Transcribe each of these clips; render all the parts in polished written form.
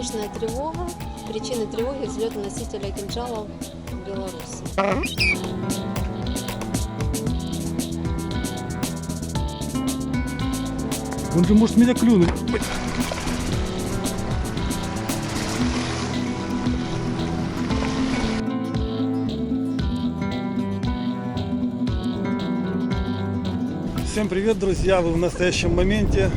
Воздушная тревога. Причины тревоги — взлета носителя кинжалов в Беларуси. Он же может меня клюнуть. Всем привет, друзья! Вы в настоящем моменте.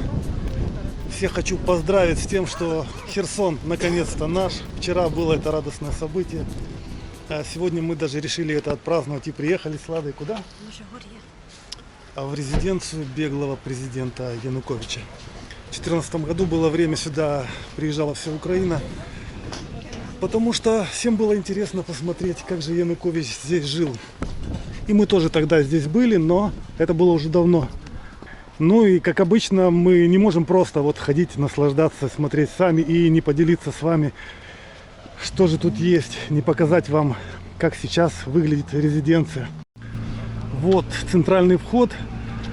Всех хочу поздравить с тем, что Херсон наконец-то наш. Вчера было это радостное событие. А сегодня мы даже решили это отпраздновать и приехали с Ладой куда? В резиденцию беглого президента Януковича. В 2014 году было время, сюда приезжала вся Украина, потому что всем было интересно посмотреть, как же Янукович здесь жил. И мы тоже тогда здесь были, но это было уже давно. Ну и как обычно, мы не можем просто вот ходить, наслаждаться, смотреть сами и не поделиться с вами, что же тут есть, не показать вам, как сейчас выглядит резиденция. Вот центральный вход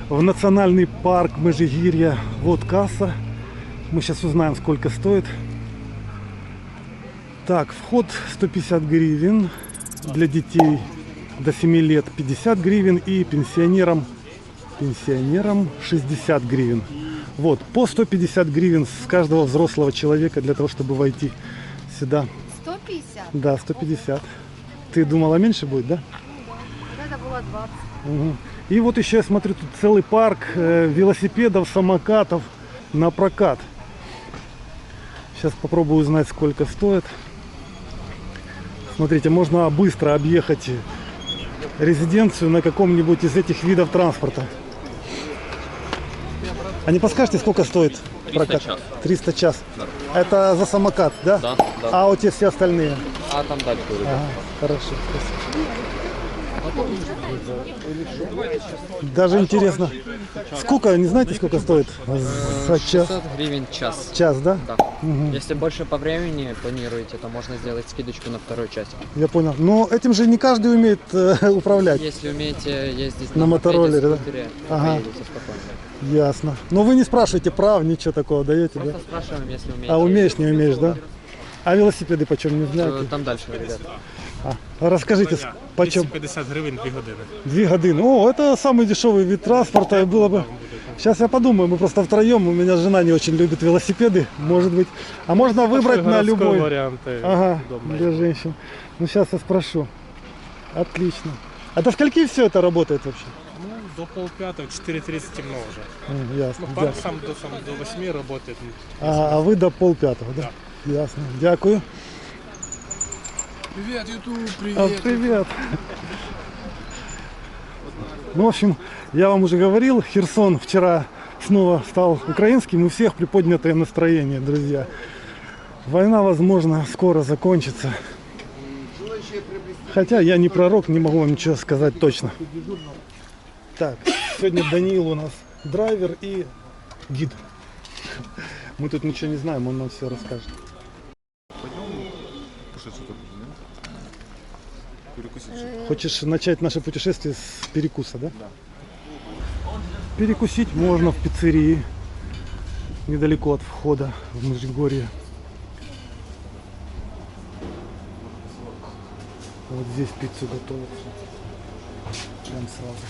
в национальный парк Межигирья. Вот касса. Мы сейчас узнаем, сколько стоит. Так, вход 150 гривен. Для детей до 7 лет 50 гривен. И пенсионерам 60 гривен. Вот, по 150 гривен с каждого взрослого человека для того, чтобы войти сюда. 150? Да, 150. Ты думала, меньше будет, да? Это было 20. Угу. И вот еще я смотрю, тут целый парк велосипедов, самокатов на прокат. Сейчас попробую узнать, сколько стоит. Смотрите, можно быстро объехать резиденцию на каком-нибудь из этих видов транспорта. А не подскажете, сколько стоит прокат? 300 час. 300 час. Да. Это за самокат, да? Да, да. А вот те все остальные? А там дальше. Ага, хорошо, спасибо. Даже интересно. Сколько, не знаете, сколько стоит за час? 600 гривен час. Час, да? Да. Угу. Если больше по времени планируете, то можно сделать скидочку на второй час. Я понял. Но этим же не каждый умеет управлять. Если умеете ездить На мотороллере, да? скутере, Ага. поедете спокойно. Ясно. Но вы не спрашиваете прав, ничего такого даете, Просто да? спрашиваем, если умеете. А умеешь, не умеешь, да? А велосипеды почем, не знаете? Там дальше, ребят. Расскажите, почем? 250 гривень 2 години. 2 годины. О, это самый дешевый вид транспорта было бы. Сейчас я подумаю, мы просто втроем, у меня жена не очень любит велосипеды, может быть. А можно выбрать на любой. Варианты. Ага, удобные. для женщин. Ну сейчас я спрошу. Отлично. А до скольки все это работает вообще? Ну, до полпятого, 4:30 темно уже. Ясно. Ну, парк сам до 8 работает. А вы до полпятого, да? Ясно. Дякую. Привет, YouTube, Привет. Ну, в общем, я вам уже говорил, Херсон вчера снова стал украинским, у всех приподнятое настроение, друзья. Война, возможно, скоро закончится. Хотя я не пророк, не могу вам ничего сказать точно. Так, сегодня Даниил у нас драйвер и гид. Мы тут ничего не знаем, он нам все расскажет. Хочешь начать наше путешествие с перекуса, да? Да. Перекусить можно в пиццерии, недалеко от входа в Межигорье. Вот здесь пиццу готовят. Прям сразу.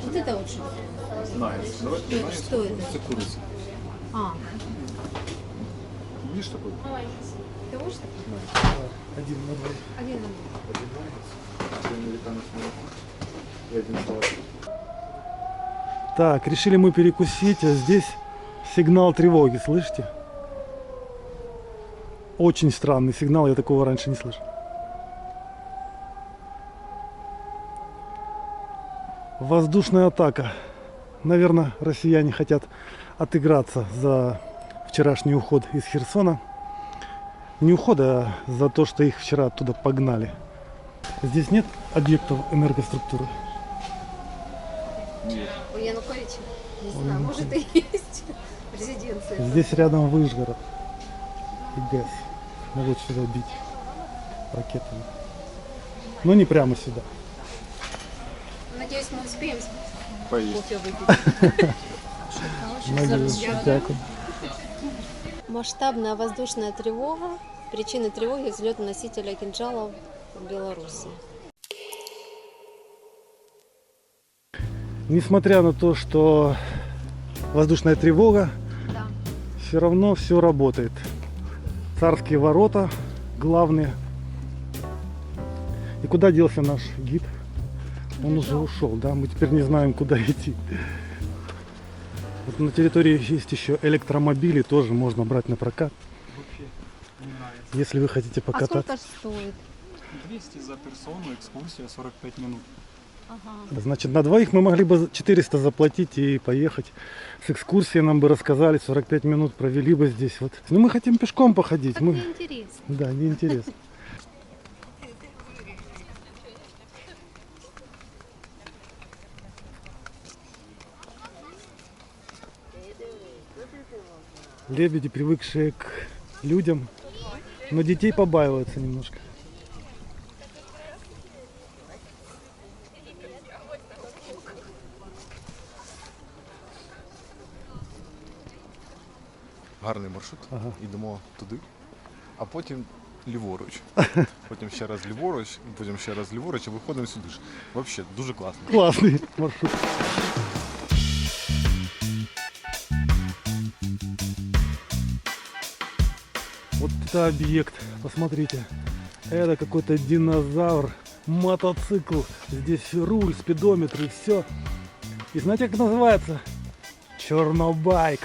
Вот это вот что? Что это? Это курица. А, Видишь такой? ты можешь? Один на два. Один. Американец и один салат. Так, решили мы перекусить, а здесь сигнал тревоги, слышите? Очень странный сигнал, я такого раньше не слышал. Воздушная атака. Наверное, россияне хотят отыграться за вчерашний уход из Херсона. Не ухода, а за то, что их вчера оттуда погнали. Здесь нет объектов энергоструктуры? У Януковича? Не знаю, может и есть. Резиденция. Здесь рядом Выжгород и ГЭС. Могут сюда бить ракетами. Но не прямо сюда. Надеюсь, мы успеем Поесть. кофе выпить. Надеюсь. Дякую. Масштабная воздушная тревога. Причины тревоги взлета носителя кинжалов в Беларуси. Несмотря на то, что воздушная тревога, Да. все равно все работает. Царские ворота главные. И куда делся наш гид? Он уже ушел, да? Мы теперь не знаем, куда идти. Вот на территории есть еще электромобили, тоже можно брать на прокат. Если вы хотите А покататься. сколько ж стоит? 200 за персону, экскурсия 45 минут. Ага. Значит, на двоих мы могли бы 400 заплатить и поехать. С экскурсией нам бы рассказали, 45 минут провели бы здесь. Вот. Но мы хотим пешком походить. Так Мы... неинтересно. Да, неинтересно. Лебеди, привыкшие к людям, но детей побаиваются немножко. Гарний маршрут. Ага. Йдемо туди, а потім ліворуч. Потім ще раз ліворуч, потім ще раз ліворуч і виходимо сюди ж. Взагалі, дуже класно. Классный маршрут. Вот это объект, посмотрите. Это какой-то динозавр, мотоцикл. Здесь руль, спидометр и все. И знаете, как называется? Чернобайк.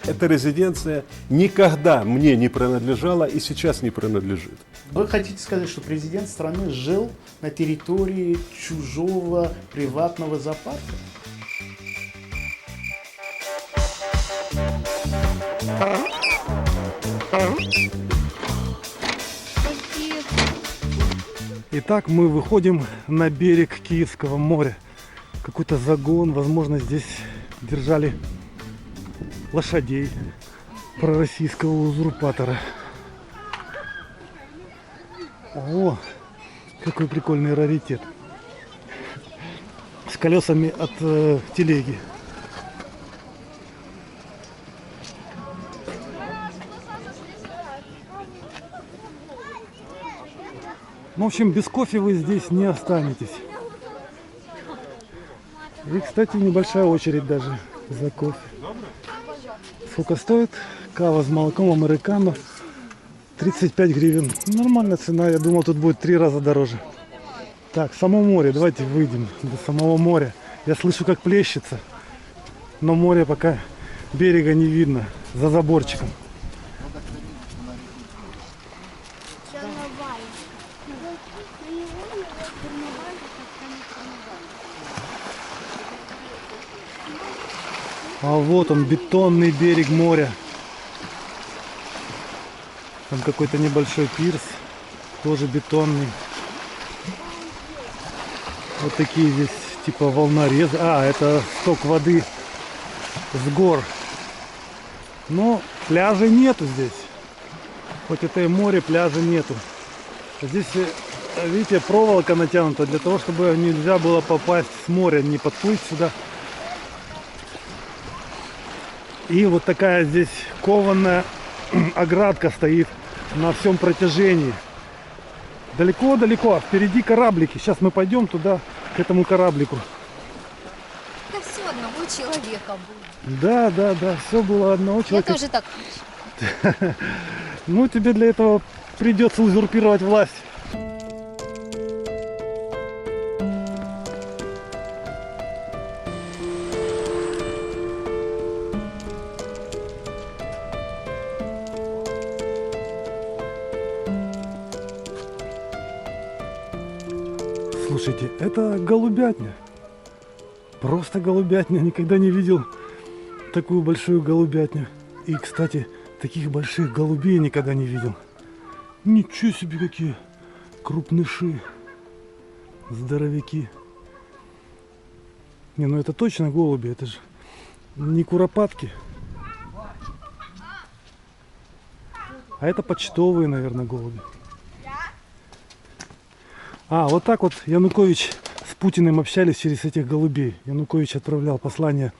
Эта резиденция никогда мне не принадлежала и сейчас не принадлежит. Вы хотите сказать, что президент страны жил на территории чужого приватного зоопарка? Итак, мы выходим на берег Киевского моря. Какой-то загон, возможно, здесь держали лошадей пророссийского узурпатора. О, какой прикольный раритет. С колесами от телеги. Ну, в общем, без кофе вы здесь не останетесь. И, кстати, небольшая очередь даже за кофе. Сколько стоит? Кава с молоком американо. 35 гривен. Нормальная цена. Я думал, тут будет 3 раза дороже. Так, само море. Давайте выйдем до самого моря. Я слышу, как плещется. Но море пока берега не видно. За заборчиком. А вот он, бетонный берег моря. Там какой-то небольшой пирс, тоже бетонный. Вот такие здесь типа волнорезы. А, это сток воды с гор. Но пляжей нету здесь. Хоть это и море, пляжа нету. Здесь, видите, проволока натянута для того, чтобы нельзя было попасть с моря, не подплыть сюда. И вот такая здесь кованая оградка стоит на всем протяжении. Далеко-далеко, впереди кораблики. Сейчас мы пойдем туда, к этому кораблику. Это все одного человека было. Да, да, да, все было одного Я человека. тоже так хочу. Ну, тебе для этого придется узурпировать власть. Слушайте, это голубятня. Просто голубятня. Никогда не видел такую большую голубятню. И, кстати, таких больших голубей никогда не видел. Ничего себе, какие крупныши. Здоровяки. Не, ну это точно голуби, это же не куропатки. А это почтовые, наверное, голуби. А, вот так вот Янукович с Путиным общались через этих голубей. Янукович отправлял послание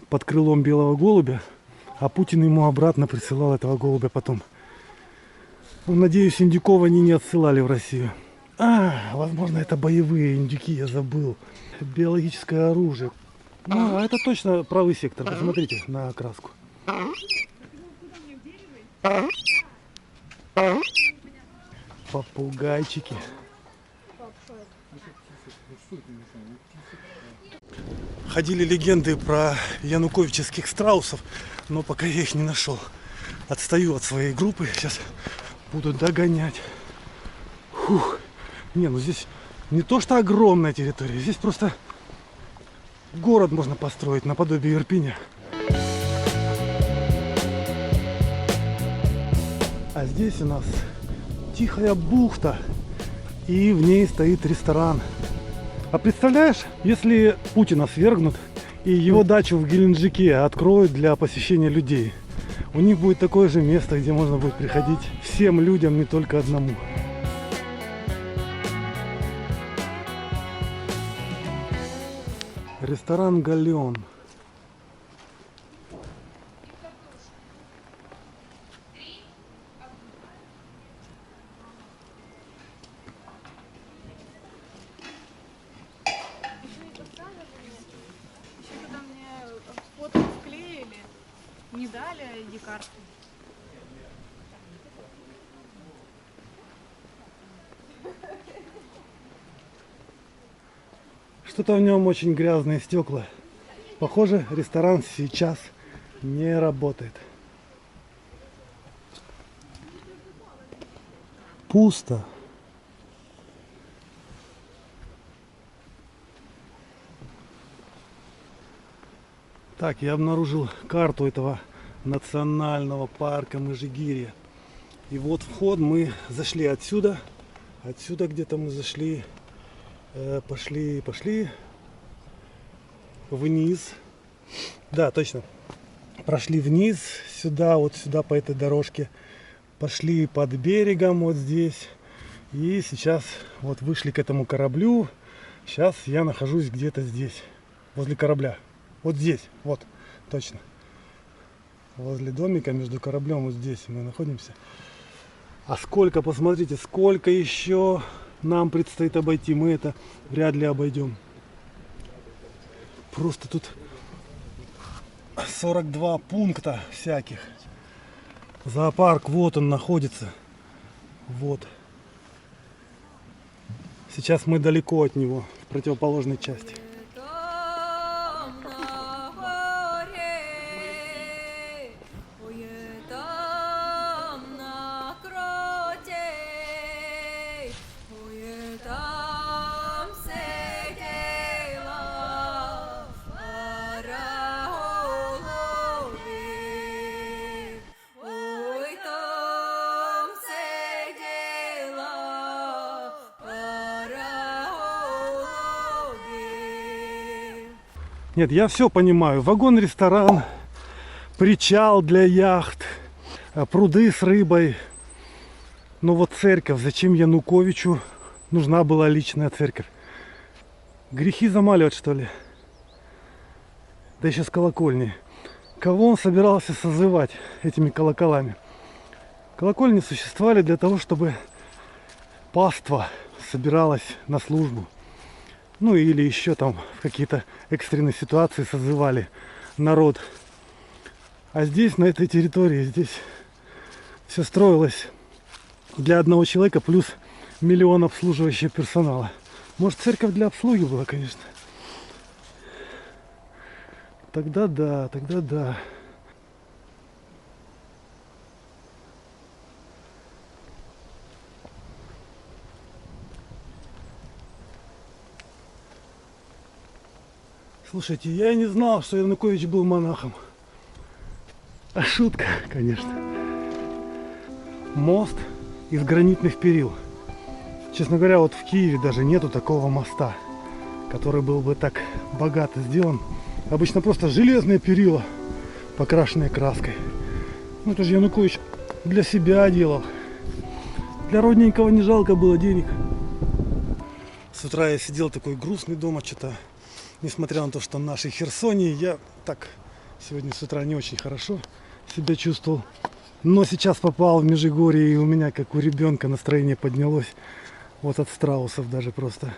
под крылом белого голубя, а Путин ему обратно присылал этого голубя потом. Ну, надеюсь, индюков они не отсылали в Россию. А, возможно, это боевые индюки, я забыл. Биологическое оружие. Ну, а это точно правый сектор. Посмотрите на окраску. Попугайчики. Ходили легенды про януковических страусов, но пока я их не нашел. Отстаю от своей группы, сейчас буду догонять. Фух. Не, ну здесь не то что огромная территория, здесь просто город можно построить наподобие Ирпеня. А здесь у нас тихая бухта, и в ней стоит ресторан. А представляешь, если Путина свергнут и его дачу в Геленджике откроют для посещения людей, у них будет такое же место, где можно будет приходить всем людям, не только одному. Ресторан «Галеон». Еще когда мне фото вклеили, не дали ID-карту. Что-то в нем очень грязные стекла. Похоже, ресторан сейчас не работает. Пусто. Так, я обнаружил карту этого национального парка Межигирье. И вот вход, мы зашли отсюда. Отсюда где-то мы зашли. Пошли вниз. Да, точно. Прошли вниз, сюда, вот сюда по этой дорожке. Пошли под берегом вот здесь. И сейчас вот вышли к этому кораблю. Сейчас я нахожусь где-то здесь, возле корабля. Вот здесь, вот, точно. Возле домика между кораблем вот здесь мы находимся. А сколько, посмотрите, сколько еще нам предстоит обойти. Мы это вряд ли обойдем. Просто тут 42 пункта всяких. Зоопарк, вот он находится. Вот. Сейчас мы далеко от него, в противоположной части. Нет, я все понимаю. Вагон-ресторан, причал для яхт, пруды с рыбой. Но вот церковь, зачем Януковичу нужна была личная церковь? Грехи замаливать, что ли? Да еще с колокольни. Кого он собирался созывать этими колоколами? Колокольни существовали для того, чтобы паства собиралась на службу. Ну или еще там в какие-то экстренные ситуации созывали народ. А здесь, на этой территории, здесь все строилось для одного человека плюс миллион обслуживающего персонала. Может, церковь для обслуги была, конечно. Тогда да, тогда да. Слушайте, я и не знал, что Янукович был монахом. А шутка, конечно. Мост из гранитных перил. Честно говоря, вот в Киеве даже нету такого моста, который был бы так богато сделан. Обычно просто железные перила, покрашенные краской. Ну это же Янукович для себя делал. Для родненького не жалко было денег. С утра я сидел такой грустный дома, что-то, несмотря на то, что в нашей Херсоне, я так сегодня с утра не очень хорошо себя чувствовал. Но сейчас попал в Межигорье, и у меня, как у ребенка, настроение поднялось. Вот от страусов даже просто.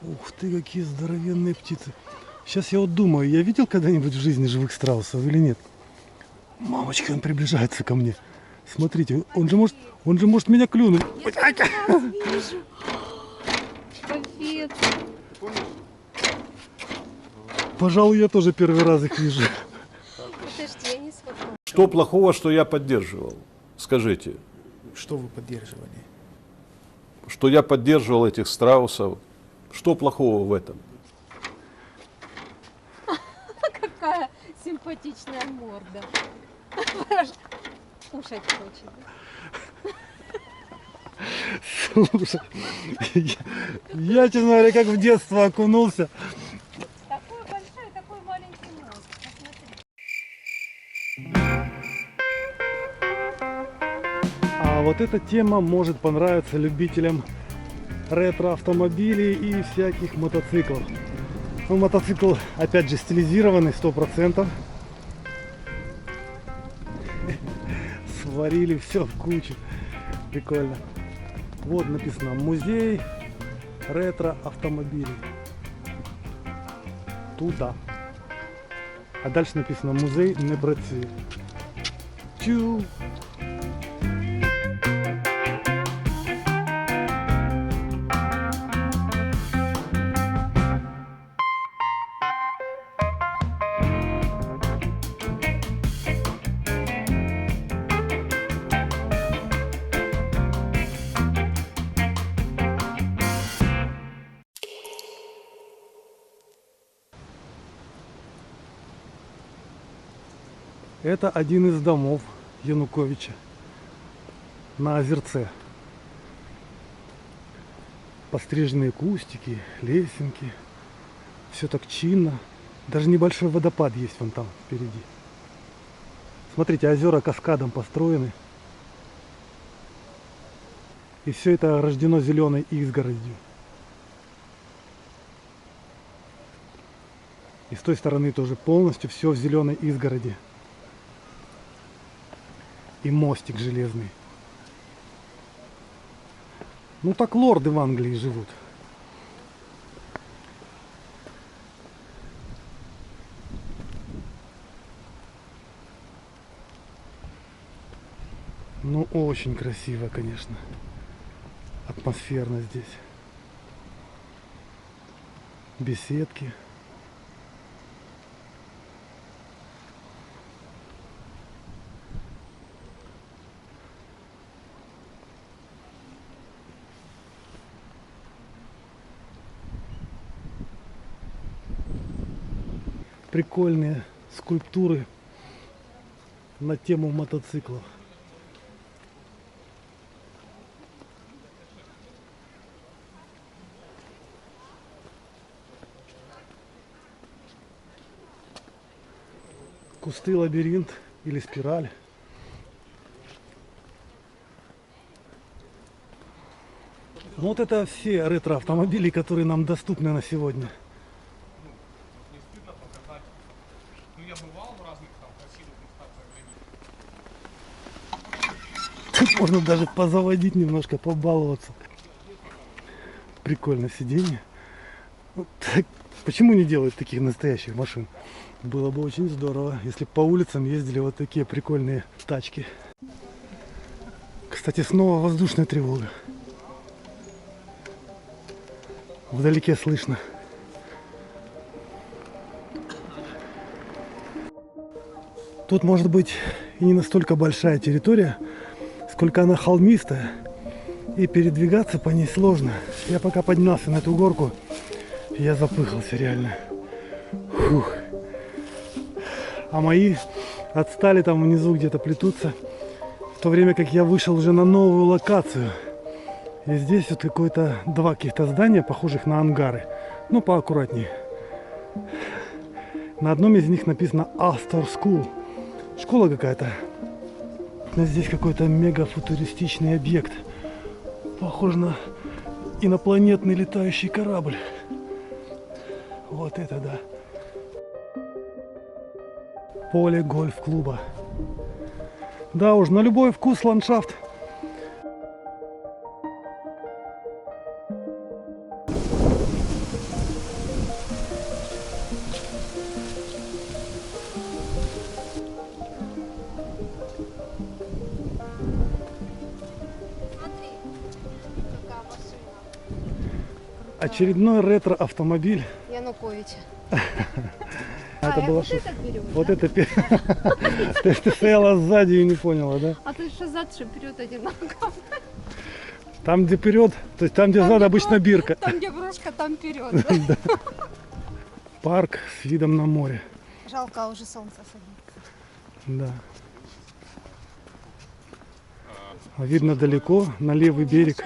Ух ты, какие здоровенные птицы. Сейчас я вот думаю, я видел когда-нибудь в жизни живых страусов или нет? Мамочка, он приближается ко мне. Смотрите, он же может меня клюнуть. Я первый раз вижу. Капец. Пожалуй, я тоже первый раз их вижу. Подожди, я не сфоткала. Что плохого, что я поддерживал? Скажите, Что вы поддерживали? что я поддерживал этих страусов. Что плохого в этом? Какая симпатичная морда. Кушать хочет. Слушай, я, честно говоря, как в детство окунулся. Такой большой, такой маленький мозг. Посмотри. А вот эта тема может понравиться любителям ретро-автомобилей и всяких мотоциклов. Ну, мотоцикл, опять же, стилизированный 100%. Сварили все в кучу. Прикольно. Вот написано «Музей ретро-автомобилей». Туда. А дальше написано «Музей Небраці». Чу! Это один из домов Януковича на озерце. Постриженные кустики, лесенки. Все так чинно. Даже небольшой водопад есть вон там впереди. Смотрите, озера каскадом построены. И все это ограждено зеленой изгородью. И с той стороны тоже полностью все в зеленой изгороди. И мостик железный. Ну так лорды в Англии живут. Ну очень красиво, конечно. Атмосферно здесь. Беседки. Прикольные скульптуры на тему мотоциклов. Кусты лабиринт или спираль. Вот это все ретро-автомобили, которые нам доступны на сегодня. Тут можно даже позаводить немножко, побаловаться. Прикольно сиденье. Вот так. Почему не делают таких настоящих машин? Было бы очень здорово, если бы по улицам ездили вот такие прикольные тачки. Кстати, снова воздушная тревога. Вдалеке слышно. Тут может быть и не настолько большая территория, сколько она холмистая, и передвигаться по ней сложно. Я пока поднялся на эту горку, я запыхался реально. Фух. А мои отстали там внизу, где-то плетутся. В то время как я вышел уже на новую локацию. И здесь вот какое-то два каких-то здания, похожих на ангары. Ну, поаккуратнее. На одном из них написано Astor School. Школа какая-то. Но здесь какой-то мегафутуристичный объект. Похож на инопланетный летающий корабль. Вот это да. Поле гольф-клуба. Да уж, на любой вкус ландшафт. Очередной ретро-автомобиль. Януковича. Это было что? этот берем, Вот да? это ты стояла сзади и не поняла, да? А ты что зад, что вперед одинаково? Там, где вперед, то есть там, где Там, сзади где обычно бирка. Там, где брошка, там вперед. Да? Парк с видом на море. Жалко, а уже солнце садится. Да. А видно далеко, на левый берег.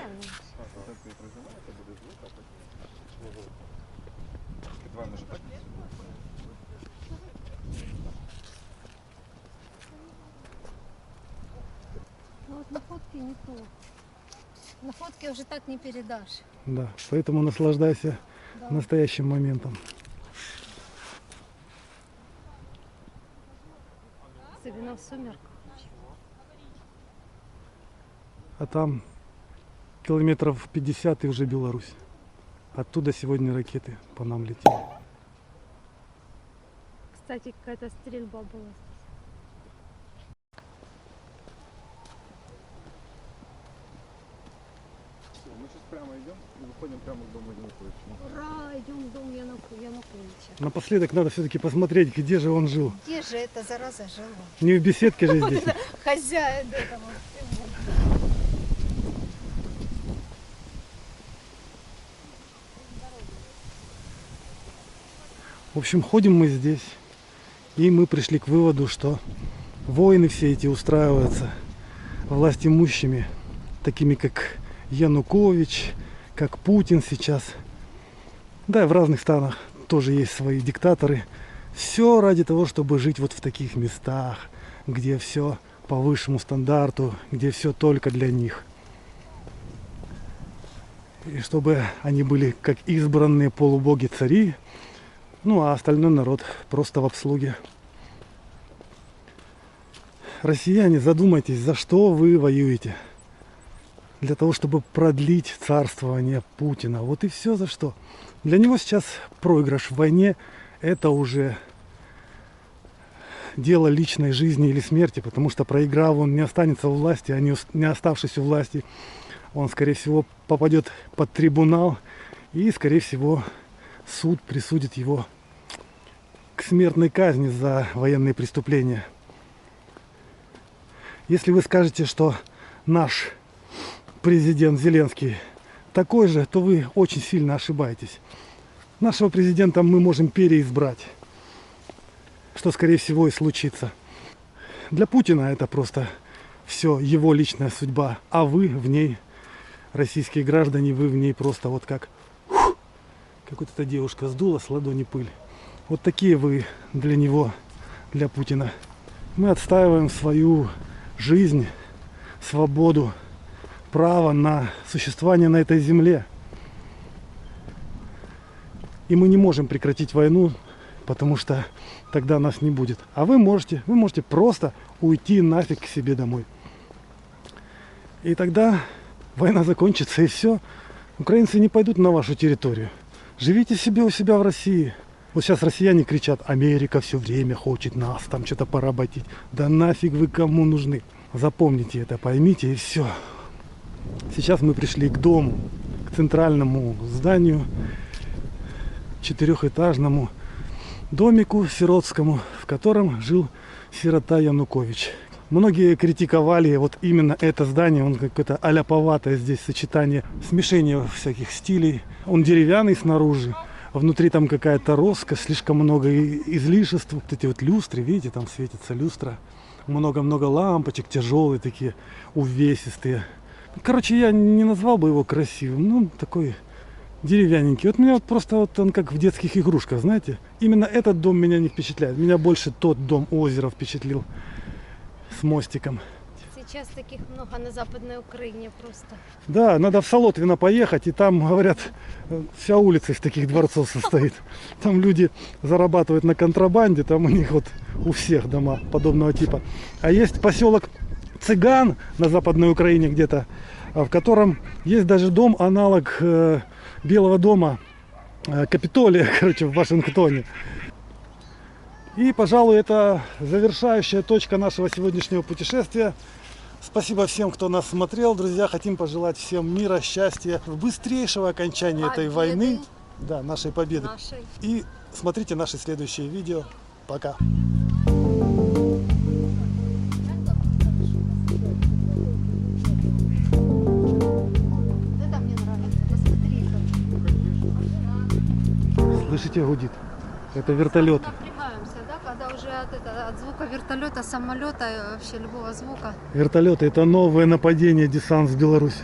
Ну вот на фотке не то. На фотке уже так не передашь. Да, поэтому наслаждайся настоящим моментом. Особенно в сумерках. А там километров 50 и уже Беларусь. Оттуда сегодня ракеты по нам летели. Кстати, какая-то стрельба была. Мы сейчас прямо идем и выходим прямо к дому Януковича. Ура, идем в дом Януковича. Напоследок надо все-таки посмотреть, где же он жил. Где же эта зараза жила? Не в беседке же здесь. Хозяин этого. В общем, ходим мы здесь, и мы пришли к выводу, что войны все эти устраиваются властимущими, такими как Янукович, как Путин сейчас. Да, и в разных странах тоже есть свои диктаторы. Все ради того, чтобы жить вот в таких местах, где все по высшему стандарту, где все только для них. И чтобы они были как избранные полубоги цари, ну а остальной народ просто в обслуге. Россияне, задумайтесь, за что вы воюете. Для того, чтобы продлить царствование Путина. Вот и все за что. Для него сейчас проигрыш в войне — это уже дело личной жизни или смерти, потому что проиграв, он не останется у власти, а не оставшись у власти, он, скорее всего, попадет под трибунал и, скорее всего, суд присудит его к смертной казни за военные преступления. Если вы скажете, что наш президент Зеленский такой же, то вы очень сильно ошибаетесь. Нашего президента мы можем переизбрать, что, скорее всего, и случится. Для Путина это просто все его личная судьба, а вы в ней, российские граждане, вы в ней просто вот как вот эта девушка сдула с ладони пыль. Вот такие вы для него, для Путина. Мы отстаиваем свою жизнь, свободу, право на существование на этой земле. И мы не можем прекратить войну, потому что тогда нас не будет. А вы можете просто уйти нафиг к себе домой. И тогда война закончится, и все. Украинцы не пойдут на вашу территорию. Живите себе у себя в России. Вот сейчас россияне кричат: Америка все время хочет нас там что-то поработить. Да нафиг вы кому нужны? Запомните это, поймите, и все. Сейчас мы пришли к дому, к центральному зданию, четырехэтажному домику сиротскому, в котором жил сирота Янукович. Многие критиковали вот именно это здание, он какое-то аляповатое здесь сочетание, смешение всяких стилей. Он деревянный снаружи, внутри там какая-то роскошь, слишком много излишеств. Вот эти вот люстры, видите, там светится люстра. много-много лампочек, тяжелые такие, увесистые. Короче, я не назвал бы его красивым, ну, такой деревянненький. Вот меня вот просто вот он как в детских игрушках, знаете. Именно этот дом меня не впечатляет. Меня больше тот дом озера впечатлил с мостиком. Сейчас таких много на Западной Украине просто. Да, надо в Солотвино поехать, и там, говорят, вся улица из таких дворцов состоит. Там люди зарабатывают на контрабанде, там у них вот у всех дома подобного типа. А есть поселок Цыган на Западной Украине где-то, в котором есть даже дом, аналог Белого дома, Капитолия, короче, в Вашингтоне. И, пожалуй, это завершающая точка нашего сегодняшнего путешествия. Спасибо всем, кто нас смотрел. Друзья, хотим пожелать всем мира, счастья, быстрейшего окончания этой войны. Да, нашей победы. Нашей. И смотрите наши следующие видео. Пока. Это мне нравится. Посмотри-ка. Слышите, гудит? Это вертолет. Напрягаемся, да, когда уже от звука вертолета, самолета, вообще любого звука. Вертолеты — это новое нападение, десант с Беларуси.